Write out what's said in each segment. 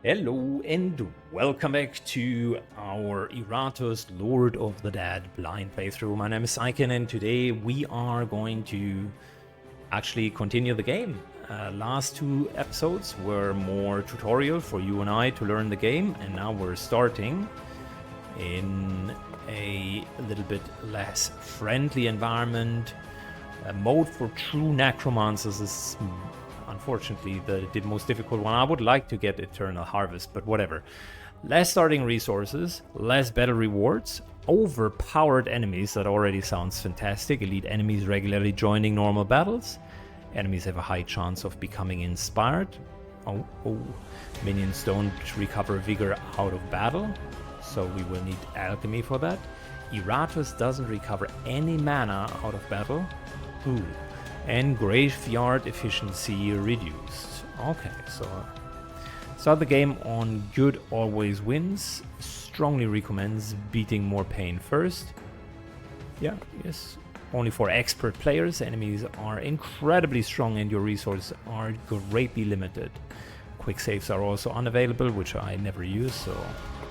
Hello and welcome back to our Iratus Lord of the Dead blind playthrough. My name is Syken and today we are going to actually continue the game. Last two episodes were more tutorial for you and I to learn the game, and now we're starting in a little bit less friendly environment. Mode for true necromancers is unfortunately the most difficult one. I would like to get Eternal Harvest, but whatever. Less starting resources, less battle rewards, overpowered enemies. That already sounds fantastic. Elite enemies regularly joining normal battles. Enemies have a high chance of becoming inspired. Oh. Minions don't recover vigor out of battle, so we will need alchemy for that. Iratus doesn't recover any mana out of battle. Ooh. And graveyard efficiency reduced. Okay, so start the game on good always wins. Strongly recommends beating more pain first. Yeah, yes. Only for expert players. Enemies are incredibly strong and your resources are greatly limited. Quick saves are also unavailable, which I never use, so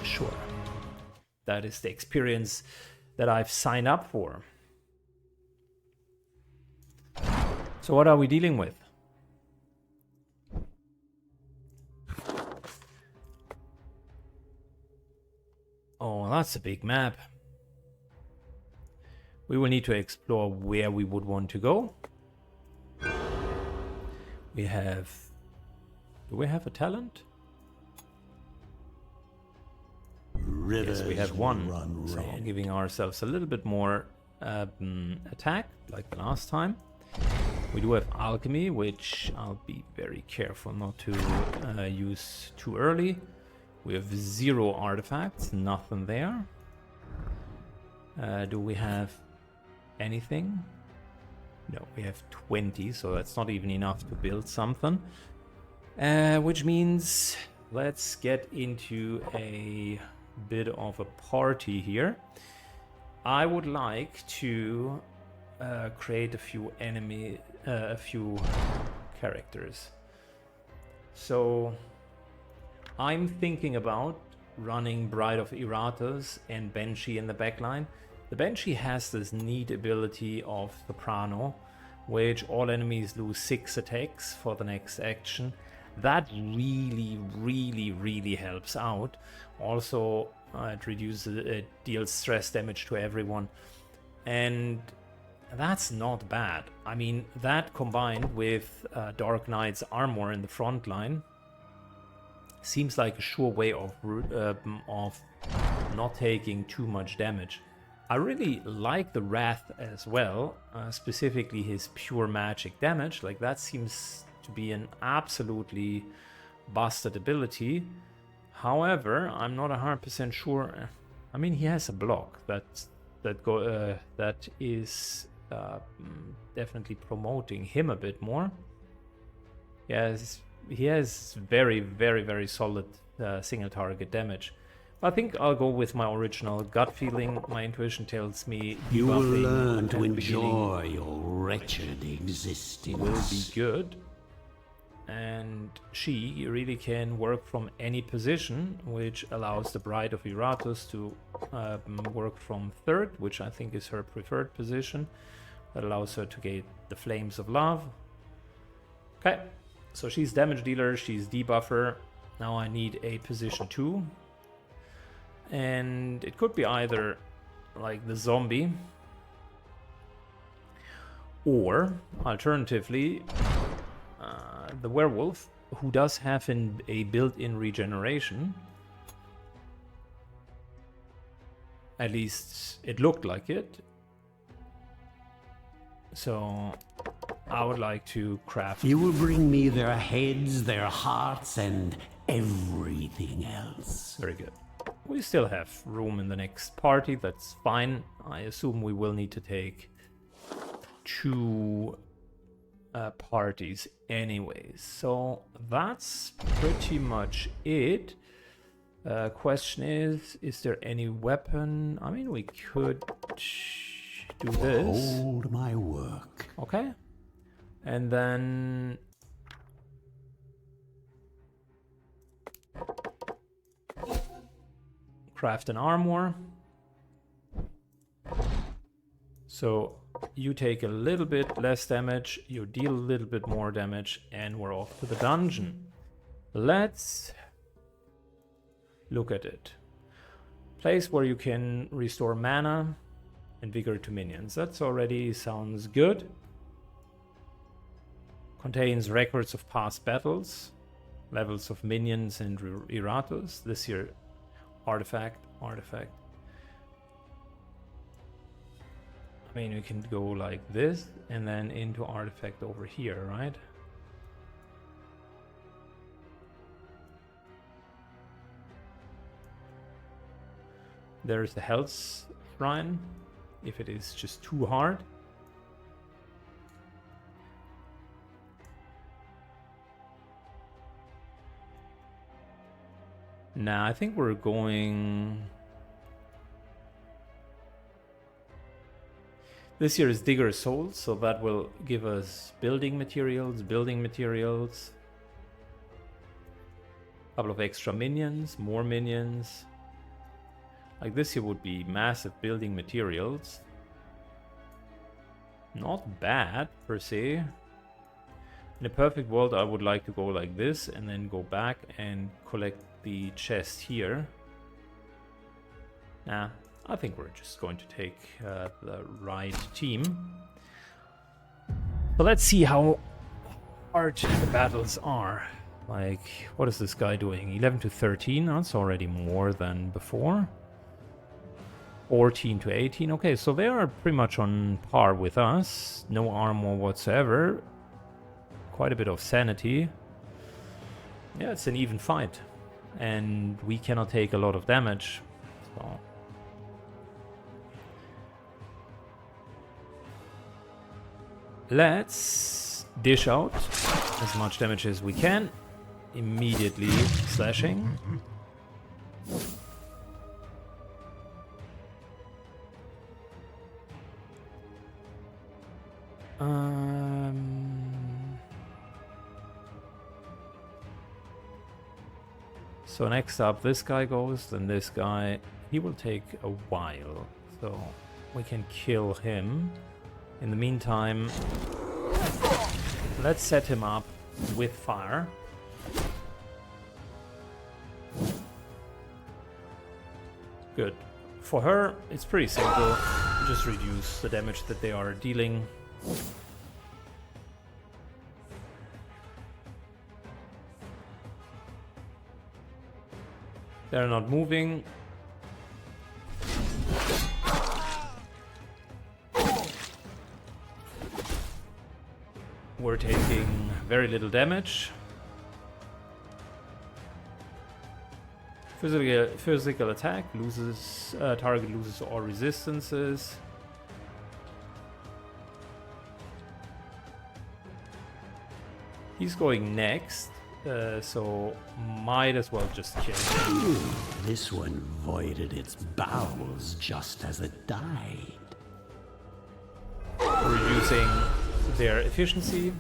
sure. That is the experience that I've signed up for. So what are we dealing with? Oh, that's a big map. We will need to explore where we would want to go. We have... Do we have a talent? Yes, we have one. So giving ourselves a little bit more attack, like the last time. We do have alchemy, which I'll be very careful not to use too early. We have 0 artifacts, nothing there. Do we have anything? No, we have 20, so that's not even enough to build something. Which means let's get into a bit of a party here. I would like to create a few characters. So I'm thinking about running Bride of Iratus and Banshee in the backline. The Banshee has this neat ability of Soprano, which all enemies lose 6 attacks for the next action. That really helps out. Also, it deals stress damage to everyone, and that's not bad. I mean, that combined with Dark Knight's armor in the front line seems like a sure way of not taking too much damage. I really like the Wrath as well, specifically his pure magic damage. Like, that seems to be an absolutely busted ability. However, I'm not 100% sure. I mean, he has a block that is definitely promoting him a bit more. Yes, he has very solid single target damage. I think I'll go with my original gut feeling. My intuition tells me you will learn to enjoy your wretched existence. Will be good. And she really can work from any position, which allows the Bride of Iratus to work from 3rd, which I think is her preferred position. That allows her to get the Flames of Love. Okay, so she's damage dealer, she's debuffer. Now I need a position 2. And it could be either like the zombie, or alternatively the werewolf, who does have a built-in regeneration. At least it looked like it. So I would like to craft... You will bring me their heads, their hearts, and everything else. Very good. We still have room in the next party, that's fine. I assume we will need to take 2 parties anyways. So that's pretty much it. Question is there any weapon? I mean, we could do this. Hold my work. Okay. And then craft an armor. So you take a little bit less damage, you deal a little bit more damage, and we're off to the dungeon. Let's look at it. Place where you can restore mana and vigor to minions. That's already sounds good. Contains records of past battles, levels of minions and Iratus. This here, artifact. I mean, we can go like this and then into artifact over here, right? There's the health shrine, if it is just too hard. Nah, I think we're going... This here is Digger Souls, so that will give us building materials. Couple of extra minions, more minions. Like this here would be massive building materials. Not bad, per se. In a perfect world, I would like to go like this and then go back and collect the chest here. Nah, I think we're just going to take the right team. But let's see how hard the battles are. Like, what is this guy doing? 11 to 13, that's already more than before. 14 to 18, okay, so they are pretty much on par with us. No armor whatsoever. Quite a bit of sanity. Yeah, it's an even fight. And we cannot take a lot of damage. So. Let's dish out as much damage as we can. Immediately slashing. So next up, this guy goes, then this guy. He will take a while, so we can kill him. In the meantime, let's set him up with fire. Good. For her, it's pretty simple. Just reduce the damage that they are dealing. They're not moving. We're taking very little damage. Physical attack loses target loses all resistances. He's going next, so might as well just kill him. This one voided its bowels just as it died. Reducing their efficiency.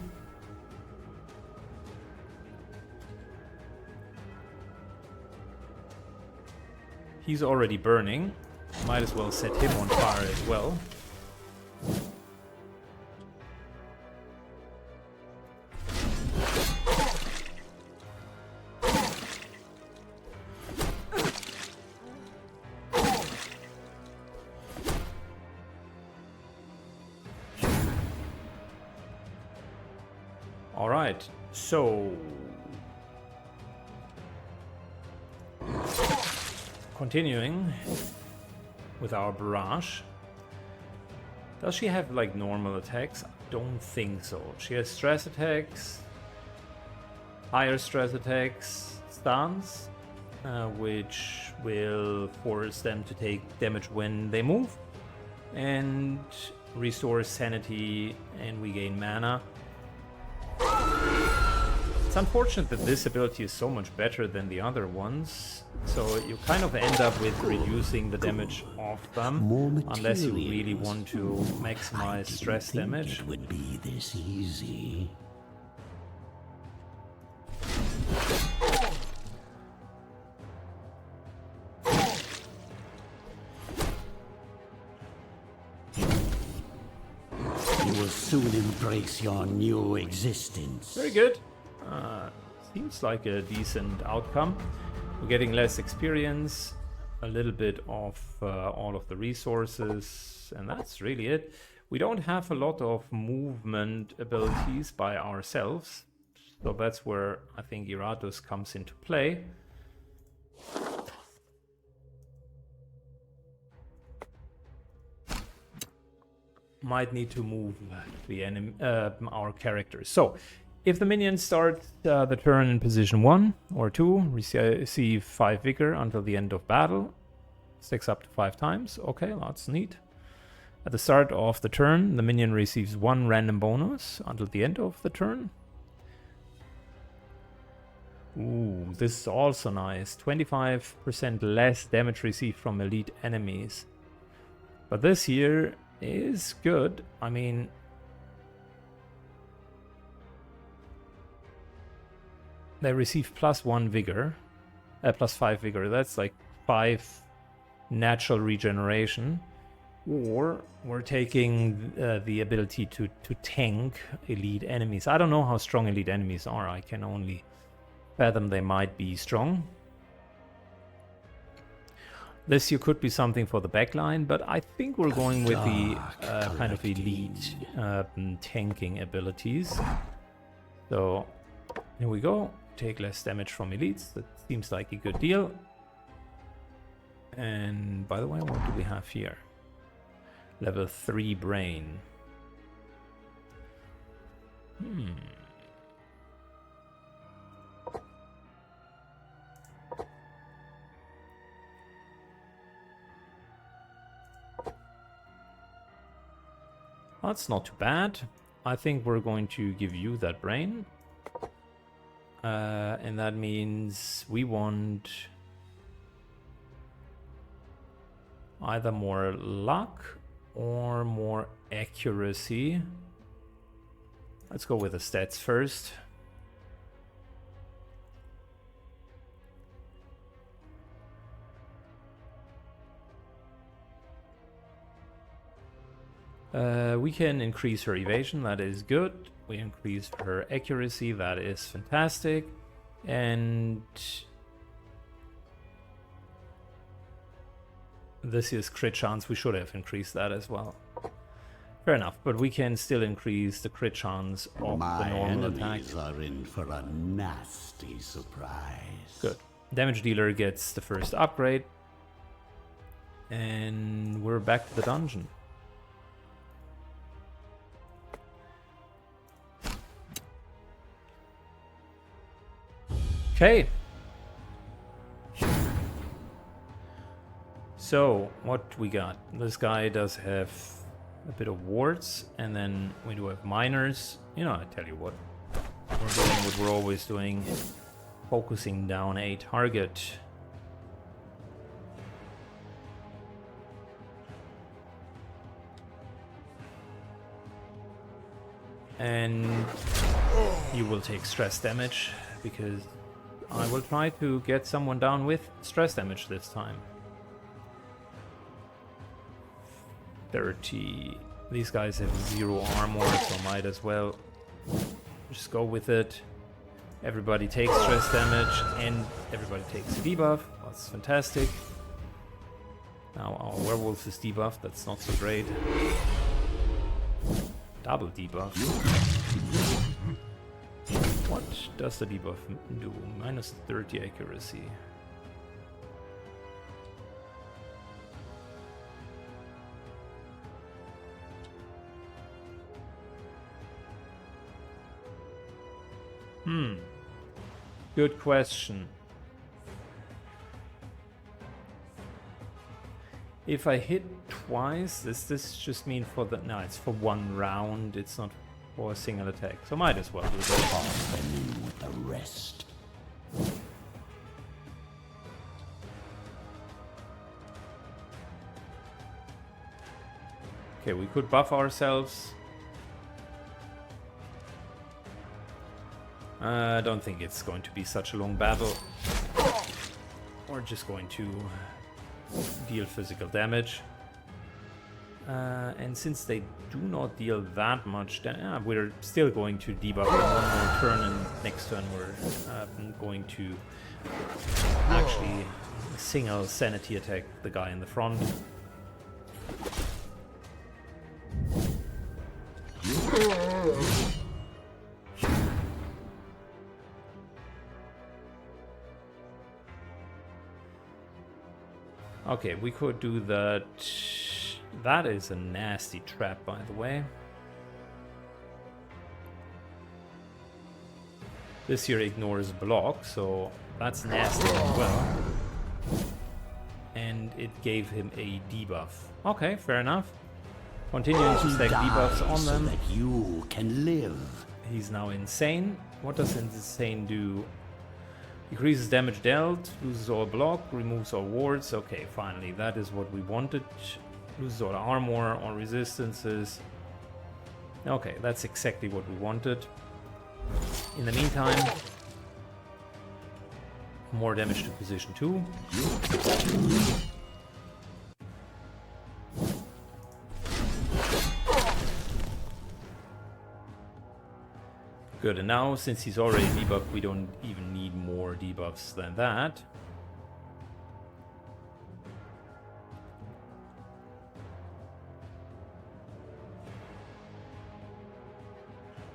He's already burning. Might as well set him on fire as well. All right, so continuing with our barrage. Does she have like normal attacks? I don't think so. She has stress attacks, higher stress attacks, stuns, which will force them to take damage when they move, and restores sanity, and we gain mana. It's unfortunate that this ability is so much better than the other ones, so you kind of end up with reducing the damage of them, unless you really want to maximize stress damage. It would be this easy. You will soon embrace your new existence. Very good. Seems like a decent outcome. We're getting less experience, a little bit of all of the resources, and that's really it. We don't have a lot of movement abilities by ourselves, so that's where I think Iratus comes into play. Might need to move the enemy, our characters. So, if the minions start the turn in position 1 or 2, receive 5 vigor until the end of battle. Stacks up to 5 times. Okay, that's neat. At the start of the turn, the minion receives 1 random bonus until the end of the turn. Ooh, this is also nice. 25% less damage received from elite enemies. But this here is good. I mean, they receive +1 vigor, +5 vigor. That's like 5 natural regeneration. Or we're taking the ability to tank elite enemies. I don't know how strong elite enemies are. I can only fathom they might be strong. This here could be something for the backline, but I think we're going with the kind of elite tanking abilities. So here we go. Take less damage from elites. That seems like a good deal. And by the way, what do we have here? Level 3 brain. That's not too bad. I think we're going to give you that brain. And that means we want either more luck or more accuracy. Let's go with the stats first. We can increase her evasion, that is good. We increase her accuracy, that is fantastic. And this is crit chance, we should have increased that as well. Fair enough, but we can still increase the crit chance of the normal attack. Are in for a nasty surprise. Good. Damage dealer gets the first upgrade. And we're back to the dungeon. Okay. So, what we got? This guy does have a bit of wards, and then we do have miners. You know, I tell you what. We're doing what we're always doing. Focusing down a target. And you will take stress damage, because I will try to get someone down with stress damage this time. 30. These guys have 0 armor, so might as well just go with it. Everybody takes stress damage, and everybody takes a debuff. That's fantastic. Now our werewolf is debuffed, that's not so great. Double debuff. What does the debuff do? Minus 30 accuracy. Good question. If I hit twice, does this just mean for the... No, it's for 1 round, it's not for a single attack. So might as well do that. With the rest. Okay, we could buff ourselves. I don't think it's going to be such a long battle. We're just going to deal physical damage. And since they do not deal that much, then we're still going to debuff them one more turn, and next turn we're going to actually single sanity attack the guy in the front. Okay, we could do that. That is a nasty trap, by the way. This here ignores block, so that's nasty as well. And it gave him a debuff. Okay, fair enough. Continuing to stack debuffs on them. So that you can live. He's now insane. What does insane do? Increases damage dealt, loses all block, removes all wards. Okay, finally, that is what we wanted. Loses all armor, all resistances. Okay, that's exactly what we wanted. In the meantime, more damage to position 2. Good, and now since he's already debuffed, we don't even need more debuffs than that.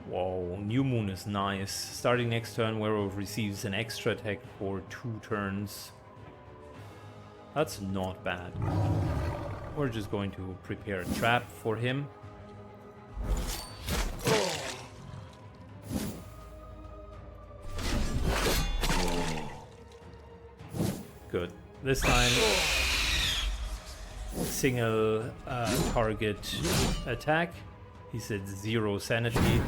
Whoa, New Moon is nice. Starting next turn, Werewolf receives an extra attack for 2 turns. That's not bad. We're just going to prepare a trap for him. Good. This time, single target attack. He said 0 sanity.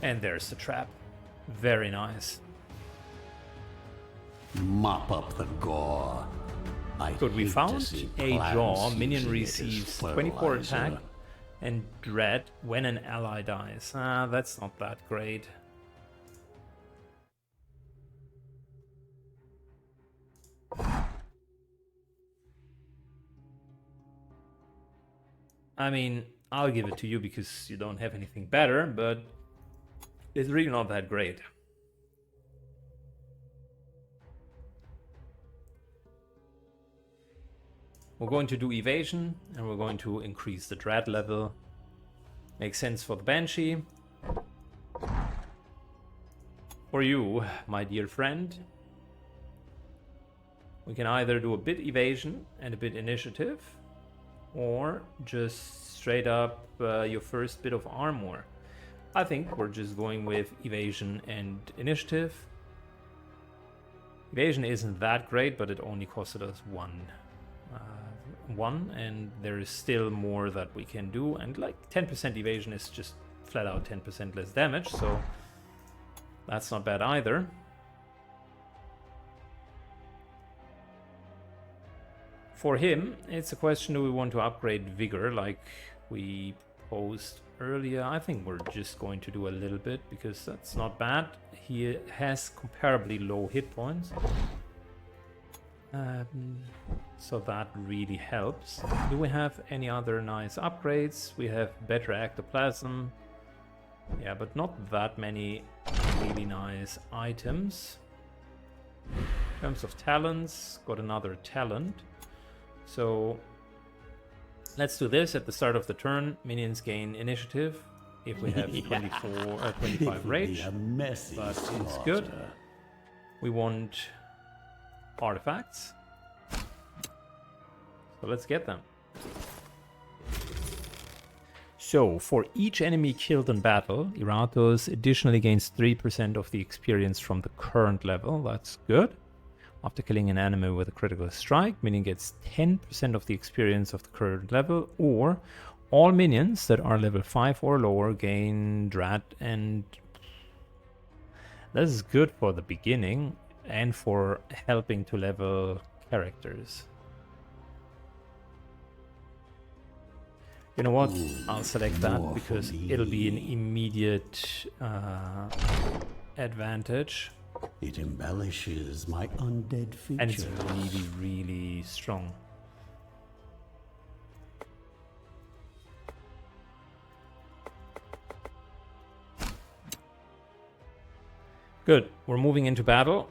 And there's the trap. Very nice. Mop up the gore. Good, we found a jaw. Minion receives 24 attack and dread when an ally dies. That's not that great. I mean, I'll give it to you because you don't have anything better, but it's really not that great. We're going to do evasion, and we're going to increase the dread level. Makes sense for the Banshee. For you, my dear friend, we can either do a bit evasion and a bit initiative, or just straight up your first bit of armor. I think we're just going with evasion and initiative. Evasion isn't that great, but it only costed us one, and there is still more that we can do. And like 10% evasion is just flat out 10% less damage, so that's not bad either. For him, it's a question, do we want to upgrade Vigor like we posed earlier? I think we're just going to do a little bit because that's not bad. He has comparably low hit points. So that really helps. Do we have any other nice upgrades? We have better ectoplasm. Yeah, but not that many really nice items. In terms of talents, got another talent. So let's do this at the start of the turn. Minions gain initiative if we have 25 rage. But it's good. We want artifacts. So let's get them. So for each enemy killed in battle, Iratus additionally gains 3% of the experience from the current level. That's good. After killing an enemy with a critical strike, minion gets 10% of the experience of the current level, or all minions that are level 5 or lower gain dread, and this is good for the beginning and for helping to level characters. You know what? I'll select that because it'll be an immediate advantage. It embellishes my undead features. And it's really, really strong. Good. We're moving into battle.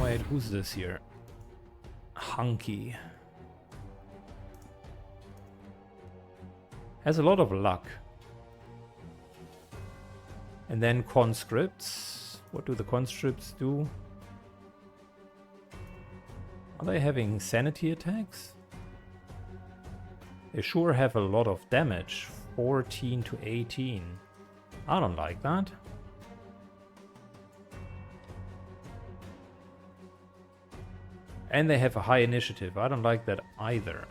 Wait, who's this here? Hunky. Has a lot of luck. And then conscripts. What do the conscripts do? Are they having sanity attacks? They sure have a lot of damage. 14 to 18. I don't like that. And they have a high initiative. I don't like that either.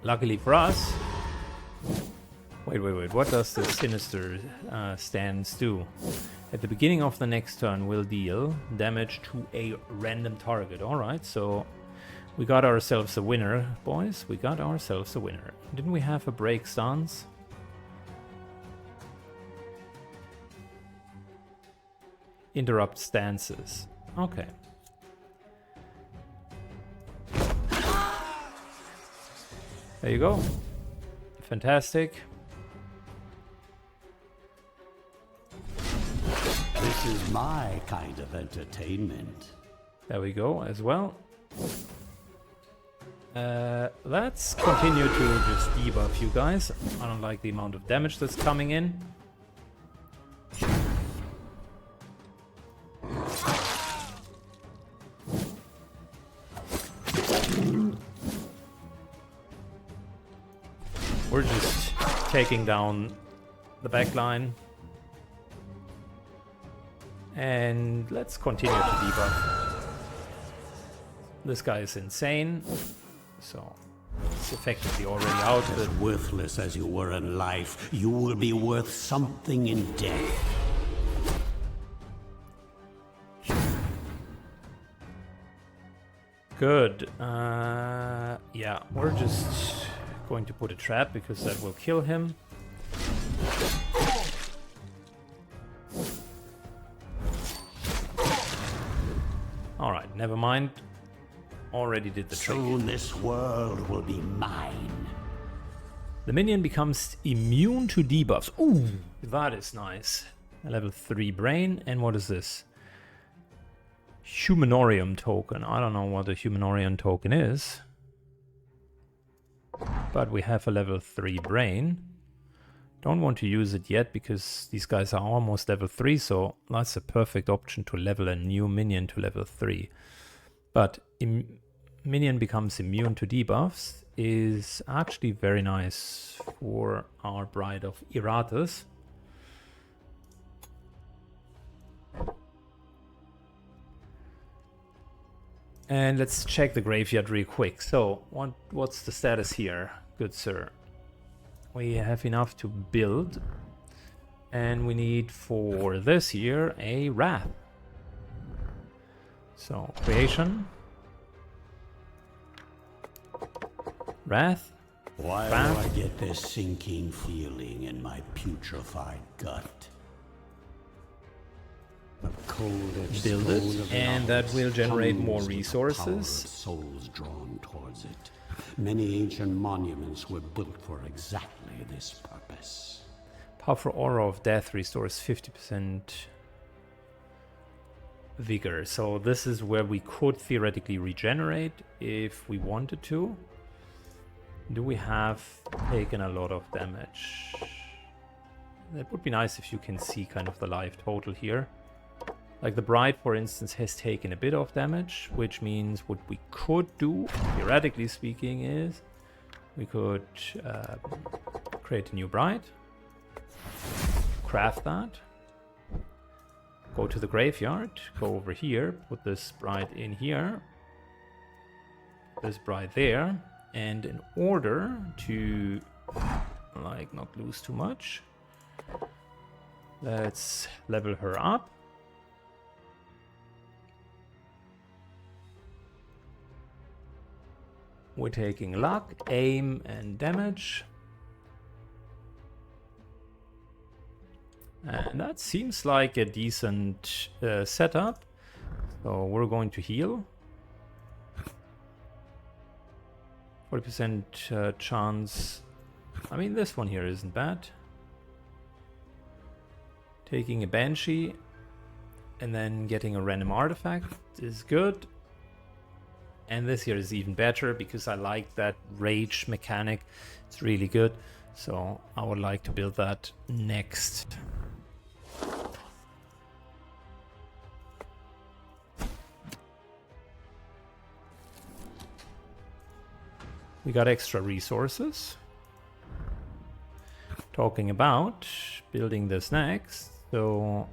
Luckily for us... Wait. What does the Sinister stance do? At the beginning of the next turn, will deal damage to a random target. Alright, so we got ourselves a winner, boys. We got ourselves a winner. Didn't we have a break stance? Interrupt stances. Okay. There you go. Fantastic. This is my kind of entertainment. There we go as well. Let's continue to just debuff you guys. I don't like the amount of damage that's coming in. We're just taking down the backline. And let's continue to debuff. This guy is insane. So it's effectively already out. As worthless as you were in life, you will be worth something in death. Good. Yeah, we're just going to put a trap because that will kill him. Alright, never mind. Already did the trick. Soon this world will be mine. The minion becomes immune to debuffs. Ooh, that is nice. A level 3 brain. And what is this? Humanorium token. I don't know what a Humanorium token is. But we have a level 3 brain. Don't want to use it yet because these guys are almost level 3, so that's a perfect option to level a new minion to level 3. But minion becomes immune to debuffs is actually very nice for our Bride of Iratus. And let's check the graveyard real quick. So, what's the status here, good sir? We have enough to build. And we need for this here a Wrath. So, creation. Wrath. Why do I get this sinking feeling in my putrefied gut? Build it, and that will generate more resources. Souls drawn towards it. Many ancient monuments were built for exactly this purpose. Powerful Aura of Death restores 50% vigor. So this is where we could theoretically regenerate if we wanted to. Do we have taken a lot of damage? That would be nice if you can see kind of the life total here. Like the Bride, for instance, has taken a bit of damage, which means what we could do, theoretically speaking, is we could create a new Bride, craft that, go to the graveyard, go over here, put this Bride in here, this Bride there, and in order to like not lose too much, let's level her up. We're taking luck, aim, and damage. And that seems like a decent setup. So we're going to heal. 40% chance. I mean, this one here isn't bad. Taking a banshee and then getting a random artifact is good. And this here is even better because I like that rage mechanic. It's really good. So I would like to build that next. We got extra resources. Talking about building this next. So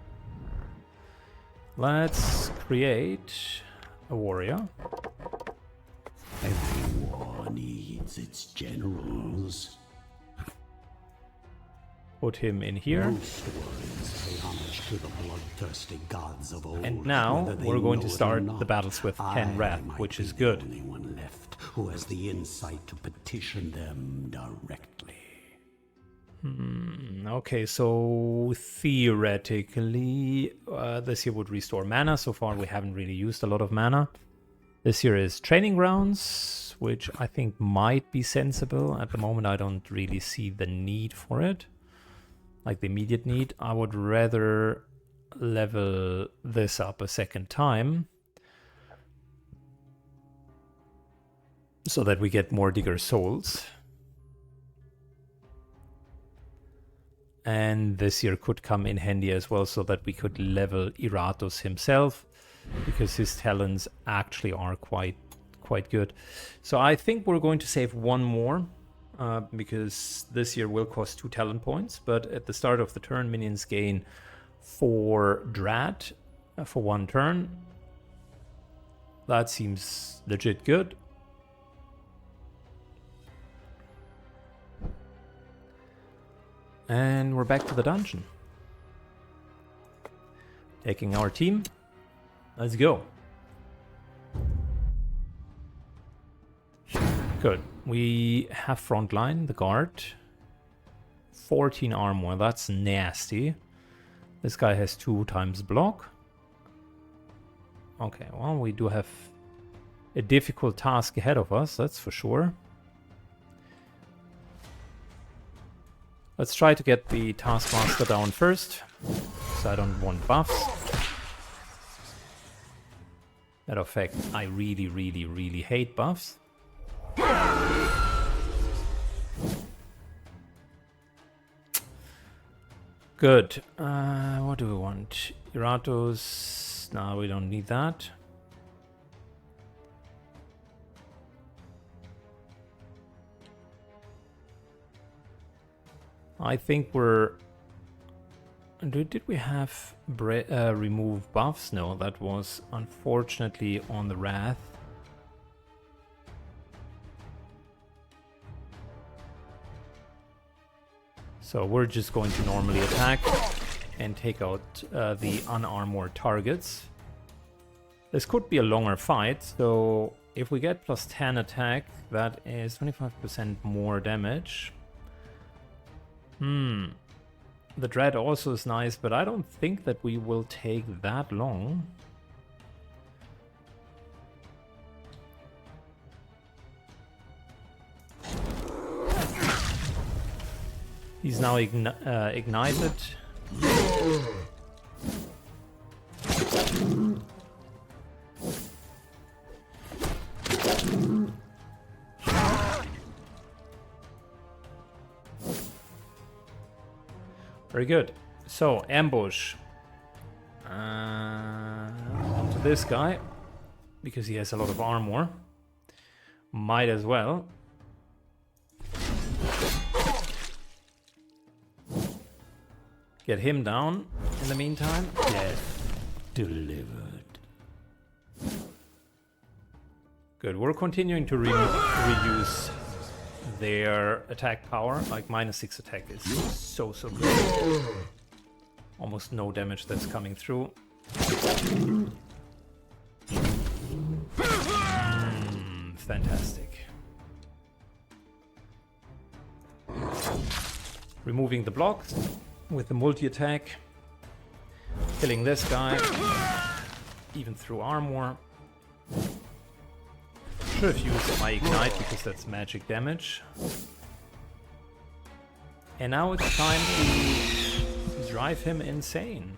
let's create a warrior. Every war needs its generals. Put him in here. Most warriors pay homage to the bloodthirsty gods of old. And now whether they we're going know to it or start not. the battles with I 10 Wrath, might which be is the good. only one left who has the insight to petition them directly. Okay, so theoretically, this here would restore mana. So far, we haven't really used a lot of mana. This here is Training Grounds, which I think might be sensible. At the moment, I don't really see the need for it. Like the immediate need. I would rather level this up a second time so that we get more Digger Souls. And this here could come in handy as well so that we could level Iratus himself because his talents actually are quite good. So I think we're going to save one more because this here will cost 2 talent points, but at the start of the turn minions gain 4 Drat for 1 turn. That seems legit good. And we're back to the dungeon. Taking our team. Let's go. Good. We have frontline, the guard. 14 armor, that's nasty. This guy has 2 times block. Okay, well, we do have a difficult task ahead of us, that's for sure. Let's try to get the Taskmaster down first, so I don't want buffs. Matter of fact, I really hate buffs. Good. What do we want? Iratus. No, we don't need that. I think we're... Did we have remove buffs? No, that was unfortunately on the Wrath. So we're just going to normally attack and take out the unarmored targets. This could be a longer fight, so if we get plus 10 attack, that is 25% more damage. The Dread also is nice, but I don't think that we will take that long. He's now ignited. Very good. So, ambush. Onto this guy. Because he has a lot of armor. Might as well. Get him down in the meantime. Death delivered. Good. We're continuing to reduce their attack power. Like -6 attack is so good. Almost no damage that's coming through. Fantastic. Removing the blocks with the multi-attack. Killing this guy. Even through armor. Should have used my ignite because that's magic damage. And now it's time to drive him insane.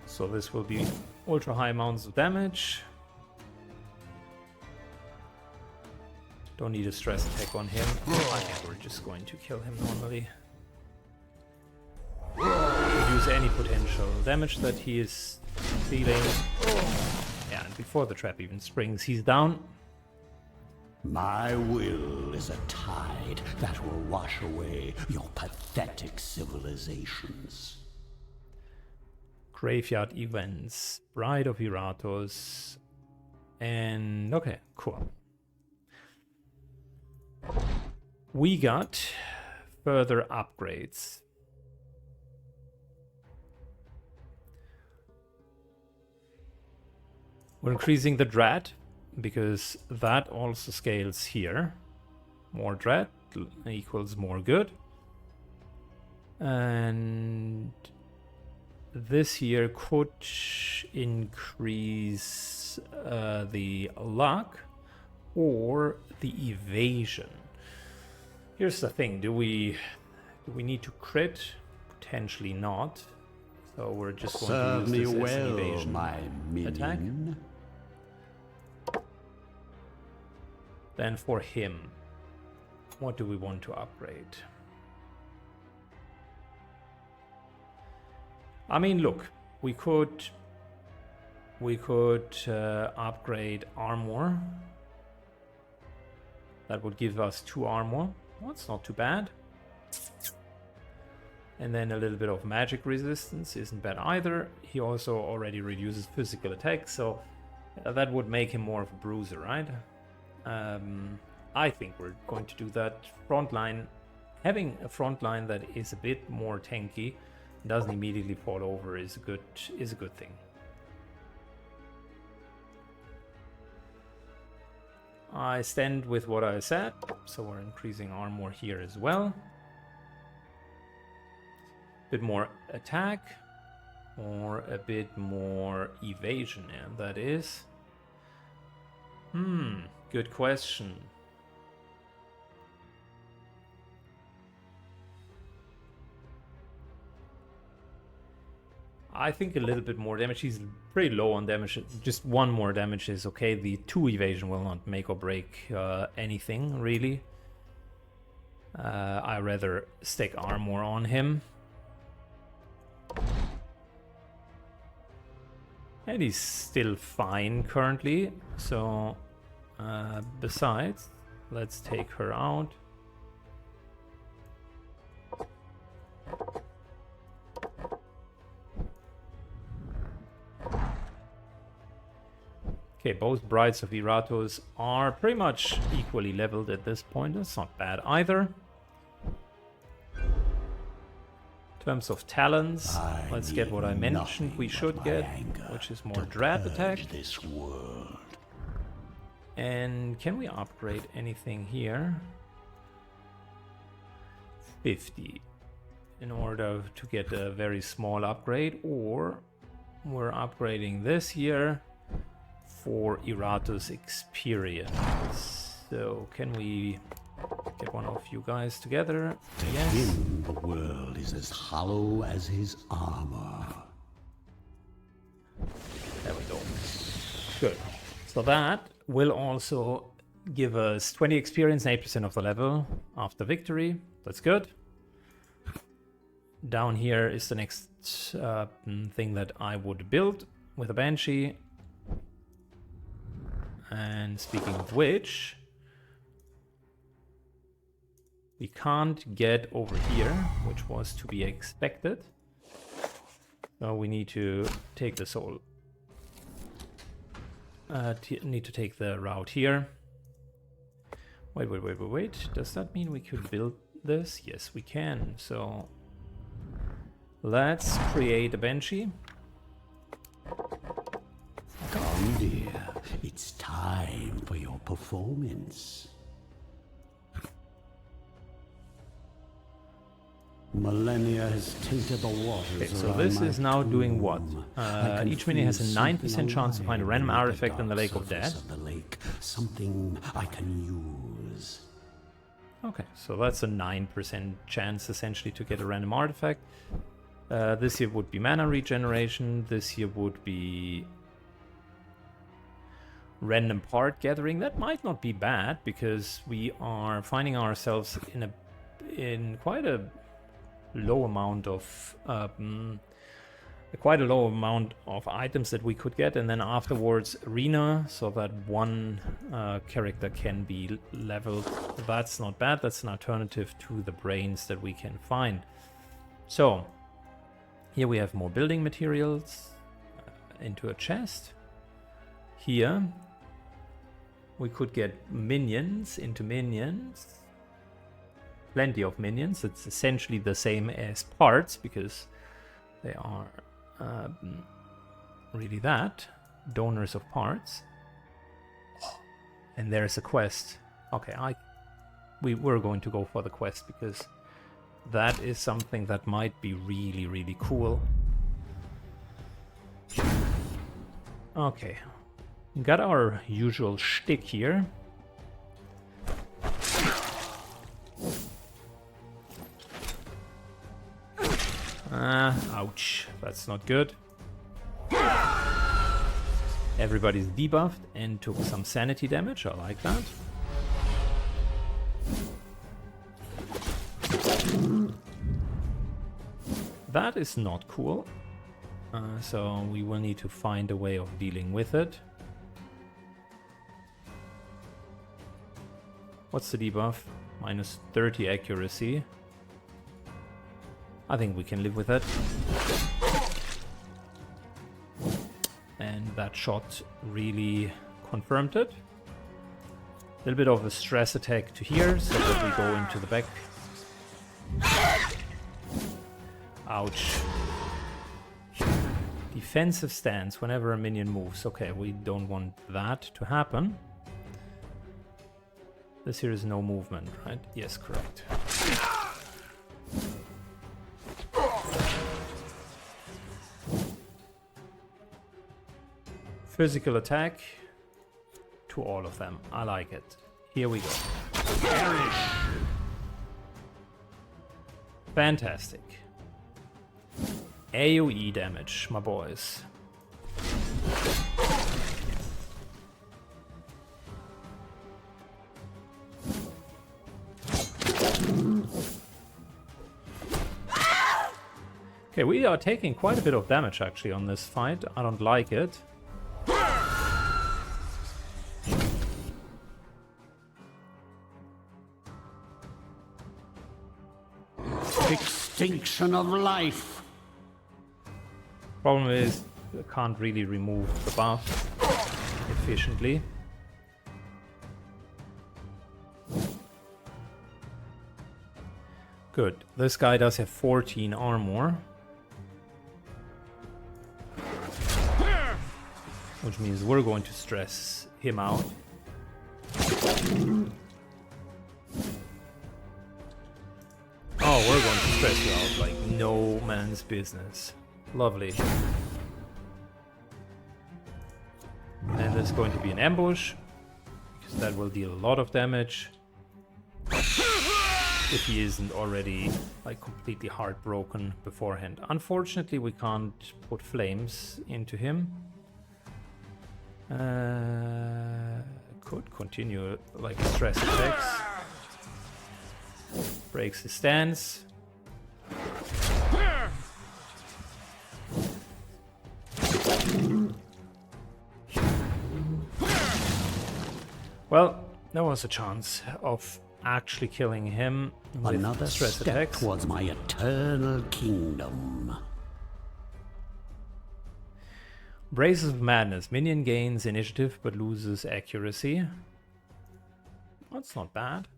So this will be ultra high amounts of damage. Don't need a stress attack on him. I think we're just going to kill him normally. Reduce any potential damage that he is dealing. Yeah, and before the trap even springs, he's down. My will is a tide that will wash away your pathetic civilizations. Graveyard events, Bride of Iratus, and okay, cool. We got further upgrades. We're increasing the dread because that also scales here. More dread equals more good. And this here could increase the luck or the evasion. Here's the thing, do we need to crit? Potentially not. So we're just going Serve to use me this as an well, evasion my attack. minion. Then for him, what do we want to upgrade? I mean, look, we could upgrade armor. That would give us 2 armor. Well, that's not too bad. And then a little bit of magic resistance isn't bad either. He also already reduces physical attacks, so that would make him more of a bruiser, right? I think we're going to do that. Frontline, having a frontline that is a bit more tanky, doesn't immediately fall over, is a good thing. I stand with what I said, so we're increasing armor here as well. Bit more attack or a bit more evasion, and that is good question. I think a little bit more damage. He's pretty low on damage. Just 1 more damage is okay. The 2 evasion will not make or break anything, really. I rather stack armor on him. And he's still fine currently. So, besides, let's take her out. Okay, both Brides of Iratus are pretty much equally leveled at this point. That's not bad either. In terms of talents, let's get what I mentioned we should get, which is more dread attack. This world. And can we upgrade anything here? 50 in order to get a very small upgrade, or we're upgrading this here for Iratus experience. So can we get one of you guys together? Yes. Him, the world is as hollow as his armor. There we go. Good. So that will also give us 20 experience and 8% of the level after victory. That's good. Down here is the next thing that I would build with a banshee. And speaking of which, we can't get over here, which was to be expected. So we need to take the soul. Need to take the route here. Wait. Does that mean we could build this? Yes, we can. So let's create a banshee. Come, dear, it's time for your performance. Millennia has tainted the waters. Okay, so this is now doing what? Each minion has a 9% chance to find a random artifact in the Lake of Dead. Something I can use. Okay, so that's a 9% chance essentially to get a random artifact. This here would be mana regeneration. This here would be random part gathering. That might not be bad because we are finding ourselves in quite a low amount of items that we could get, and then afterwards arena, so that one character can be leveled. That's not bad. That's an alternative to the brains that we can find. So here we have more building materials into a chest. Here we could get minions into minions. Plenty of minions. It's essentially the same as parts because they are really that. Donors of parts. Oh, and there's a quest. Okay, we were going to go for the quest because that is something that might be really, really cool. Okay. Got our usual shtick here. Ouch. That's not good. Everybody's debuffed and took some sanity damage. I like that. That is not cool. So we will need to find a way of dealing with it. What's the debuff? Minus 30 accuracy. I think we can live with it. And that shot really confirmed it. A little bit of a stress attack to here so that we go into the back. Ouch. Defensive stance whenever a minion moves. Okay, we don't want that to happen. This here is no movement, right? Yes, correct. Physical attack to all of them. I like it. Here we go. Fantastic. AoE damage, my boys. Okay, we are taking quite a bit of damage actually on this fight. I don't like it. Extinction of life. Problem is, I can't really remove the buff efficiently. Good. This guy does have 14 armor. Which means we're going to stress him out. Oh, we're going to stress you out like no man's business. Lovely. And there's going to be an ambush, because that will deal a lot of damage. If he isn't already like completely heartbroken beforehand. Unfortunately, we can't put flames into him. Could continue like stress attacks. Breaks his stance. Well, there was a chance of actually killing him with Another stress step attacks. towards my eternal kingdom. Braces of Madness. Minion gains initiative but loses accuracy. That's not bad.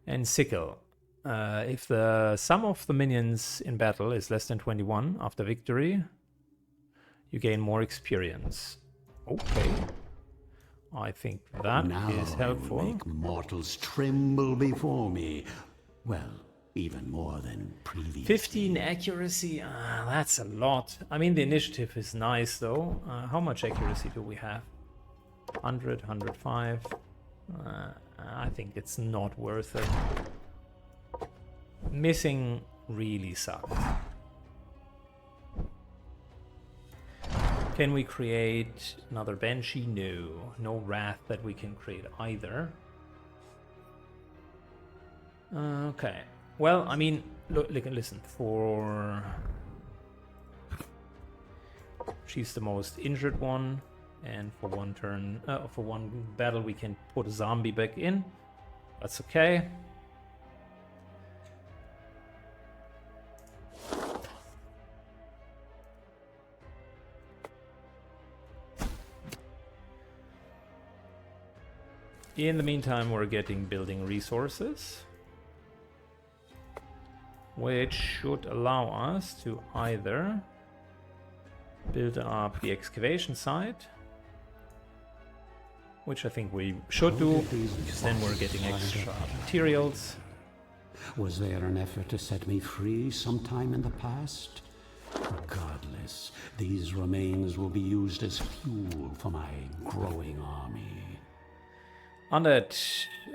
And Sickle. If the sum of the minions in battle is less than 21 after victory, you gain more experience. Okay. I think that now is helpful. Make mortals tremble before me. Well, even more than previously. 15 accuracy, that's a lot. I mean, the initiative is nice though. How much accuracy do we have? 100, 105. I think it's not worth it. Missing really sucks. Can we create another banshee? No. No wrath that we can create either. Okay. Well, I mean, look, listen, for... She's the most injured one, and for one turn, for one battle we can put a zombie back in. That's okay. In the meantime, we're getting building resources, which should allow us to either build up the excavation site, which I think we should do, because then we're getting extra materials. Was there an effort to set me free sometime in the past? Regardless, these remains will be used as fuel for my growing army. Undead,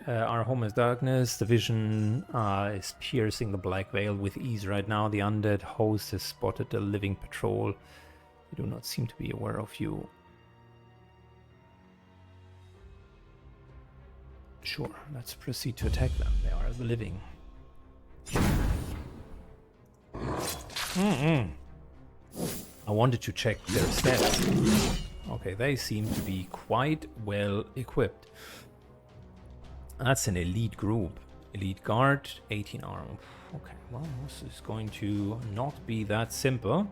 our home is darkness. The vision is piercing the black veil with ease right now. The undead host has spotted a living patrol. They do not seem to be aware of you. Sure, let's proceed to attack them. They are the living. I wanted to check their stats. Okay, they seem to be quite well equipped. That's an elite group. Elite guard, 18 armor. Okay, well, this is going to not be that simple.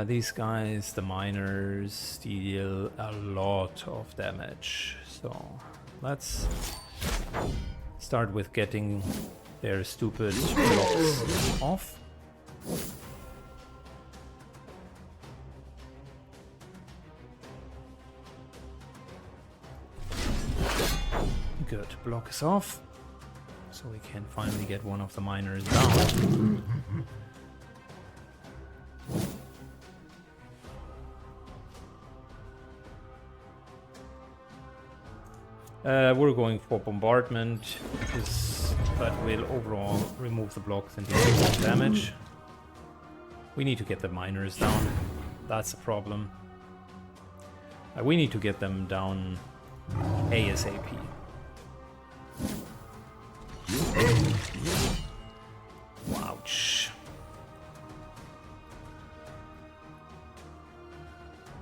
These guys, the miners, deal a lot of damage. So let's start with getting their stupid blocks off. Good, block is off, so we can finally get one of the miners down. We're going for bombardment, because that will overall remove the blocks and do more damage. We need to get the miners down, that's a problem. We need to get them down ASAP. Ouch.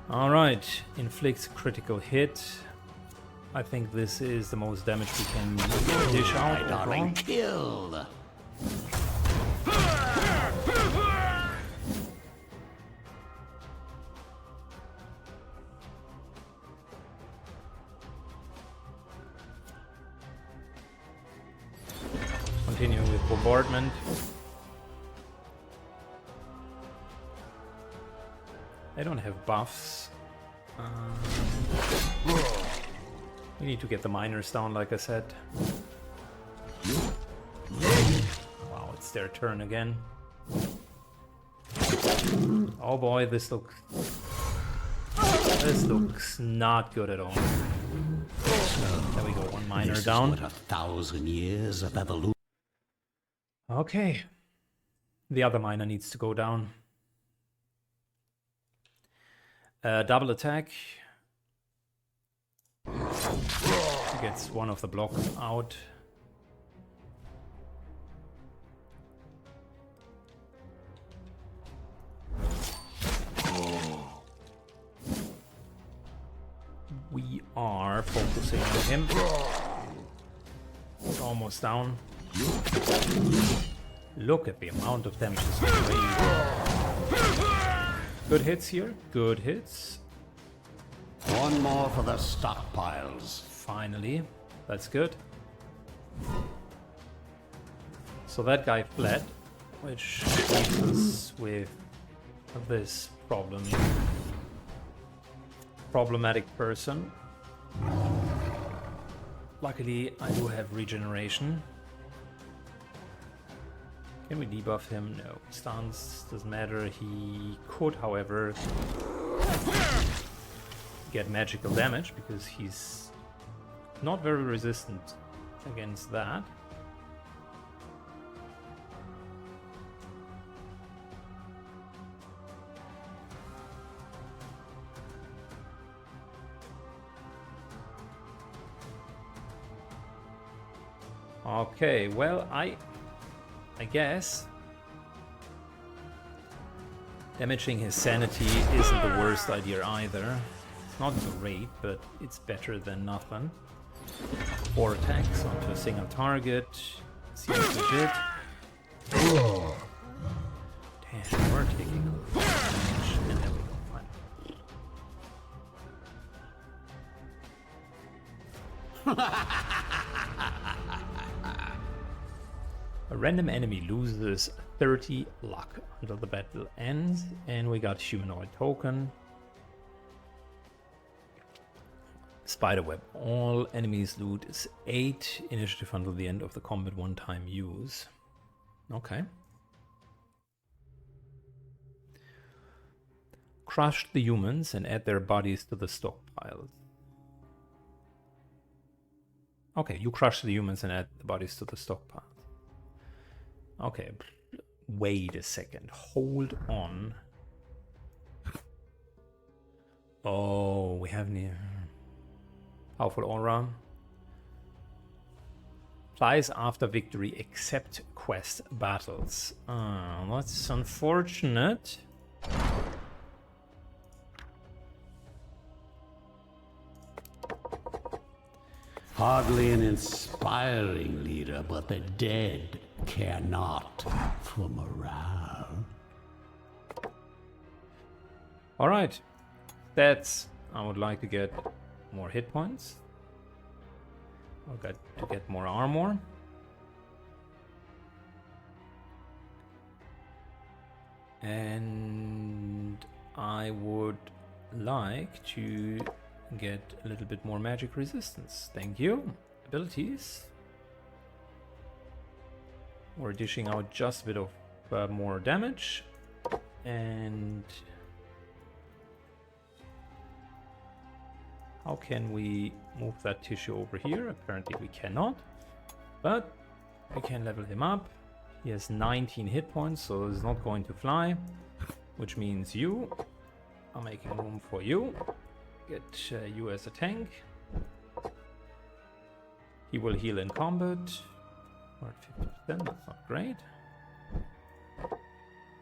Alright, inflicts a critical hit. I think this is the most damage we can dish out. Darling, kill! Continue with bombardment. I don't have buffs. We need to get the miners down, like I said. Wow, it's their turn again. Oh boy, this looks not good at all. There we go, one miner down. What 1,000 years of evolution. Okay. The other miner needs to go down. Double attack. Gets one of the blocks out. We are focusing on him. He's almost down. Look at the amount of damage this is doing. Good hits here. Good hits. One more for the stockpiles. Finally. That's good. So that guy fled, which leaves us with this problematic person. Luckily, I do have regeneration. Can we debuff him? No. Stance doesn't matter. He could, however, get magical damage because he's not very resistant against that. Okay, well, I guess damaging his sanity isn't the worst idea either. It's not great, but it's better than nothing. 4 attacks onto a single target. Seems legit. Damn, we're taking damage. And there we go, fine. A random enemy loses 30 luck until the battle ends, and we got humanoid token. Spiderweb. All enemies loot is 8 initiative until the end of the combat one-time use. Okay. Crush the humans and add their bodies to the stockpiles. Okay, you crush the humans and add the bodies to the stockpiles. Okay, wait a second. Hold on. Oh, we have near powerful aura. Applies after victory except quest battles. That's unfortunate. Hardly an inspiring leader, but the dead care not for morale. Alright. Stats. I would like to get more hit points. I've got to get more armor. And I would like to get a little bit more magic resistance. Thank you. Abilities. We're dishing out just a bit of more damage. And how can we move that tissue over here? Apparently we cannot. But we can level him up. He has 19 hit points, so he's not going to fly. Which means you are making room for you. Get you as a tank. He will heal in combat. We're at 50%, that's not great.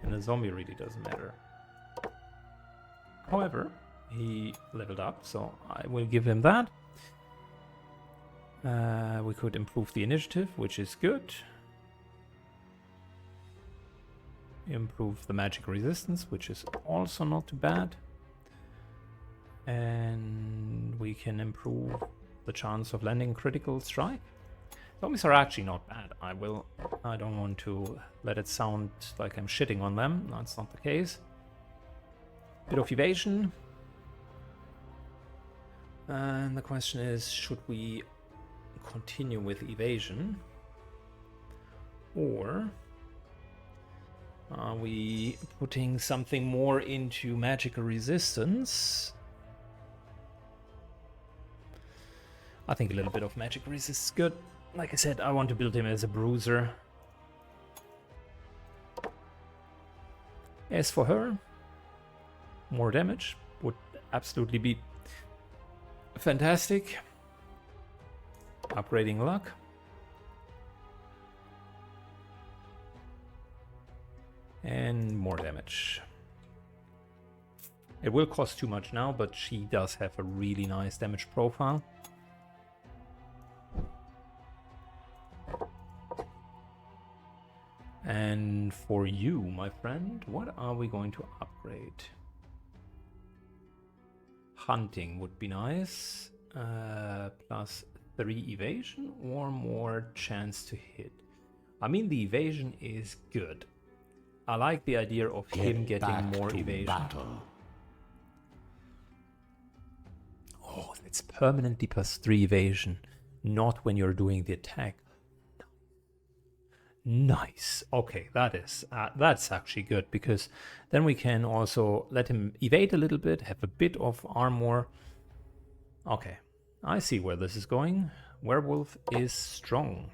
And a zombie really doesn't matter. However, he leveled up, so I will give him that. We could improve the initiative, which is good. Improve the magic resistance, which is also not too bad. And we can improve the chance of landing critical strike. Zombies are actually not bad. I don't want to let it sound like I'm shitting on them. That's not the case. Bit of evasion. And the question is, should we continue with evasion? Or are we putting something more into magical resistance? I think a little bit of magic resist is good. Like I said, I want to build him as a bruiser. As for her, more damage would absolutely be fantastic. Upgrading luck. And more damage. It will cost too much now, but she does have a really nice damage profile. And for you, my friend, what are we going to upgrade? Hunting would be nice. Plus 3 evasion or more chance to hit. I mean, the evasion is good. I like the idea of him getting more evasion. Battle. Oh, it's permanently plus 3 evasion, not when you're doing the attack. Nice. Okay, that's actually good, because then we can also let him evade a little bit, have a bit of armor. Okay, I see where this is going. Werewolf is strong.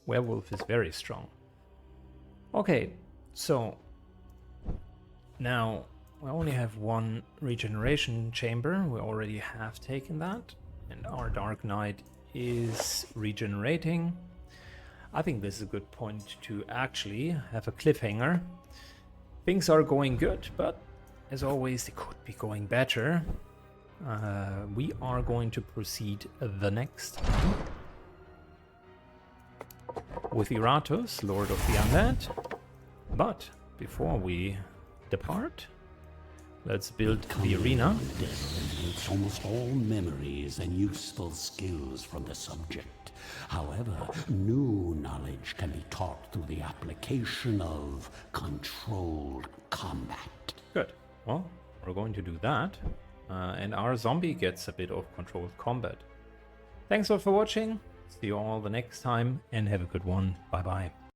Werewolf is very strong. Okay, so now we only have one regeneration chamber. We already have taken that, and our Dark Knight is regenerating. I think this is a good point to actually have a cliffhanger. Things are going good, but as always, they could be going better. We are going to proceed the next time with Iratus, Lord of the Undead. But before we depart, let's build the arena. It's almost all memories and useful skills from the subject. However, new knowledge can be taught through the application of controlled combat. Good. Well, we're going to do that. And our zombie gets a bit of controlled combat. Thanks all for watching. See you all the next time, and have a good one. Bye bye.